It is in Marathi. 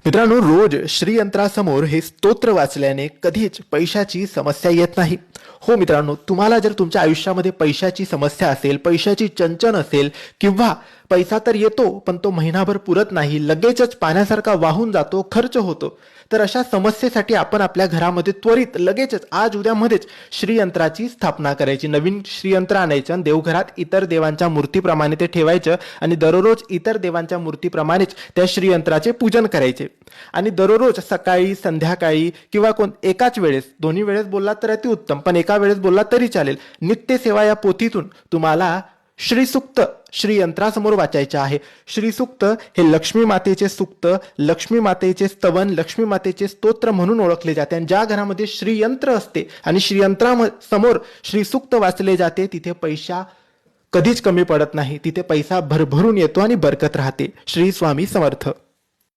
मित्रांनो, रोज श्रीयंत्रासमोर हे स्तोत्र वाचल्याने कधीच पैशाची समस्या येत नाही. हो मित्रांनो, तुम्हाला जर तुमच्या आयुष्यामध्ये पैशाची समस्या असेल, पैशाची चणचण असेल किंवा पैसा तर येतो पण तो महिनाभर पुरत नाही, लगेचच पाण्यासारखा वाहून जातो, खर्च होतो, तर अशा समस्येसाठी आपण आपल्या घरामध्ये त्वरित लगेचच आज उद्यामध्येच श्रीयंत्राची स्थापना करायची. नवीन श्रीयंत्र आणायचं आणि देवघरात इतर देवांच्या मूर्तीप्रमाणे ते ठेवायचं आणि दररोज इतर देवांच्या मूर्तीप्रमाणेच त्या श्रीयंत्राचे पूजन करायचे. आणि दररोज सकाळी, संध्याकाळी किंवा एकाच वेळेस, दोन्ही वेळेस बोलला तर अतिउत्तम, पण एका वेळेस बोलला तरी चालेल, नित्यसेवा या पोथीतून तुम्हाला श्रीसूक्त श्रीयंत्रासमोर वाचायचे आहे. श्रीसूक्त हे लक्ष्मी मातेचे सूक्त, लक्ष्मी मातेचे स्तवन, लक्ष्मी मातेचे स्तोत्र म्हणून ओळखले जाते. आणि ज्या घरामध्ये श्रीयंत्र असते आणि श्रीयंत्रासमोर श्रीसूक्त वाचले जाते, तिथे पैसा कधीच कमी पडत नाही, तिथे पैसा भरभरून येतो आणि बरकत राहते. श्री स्वामी समर्थ.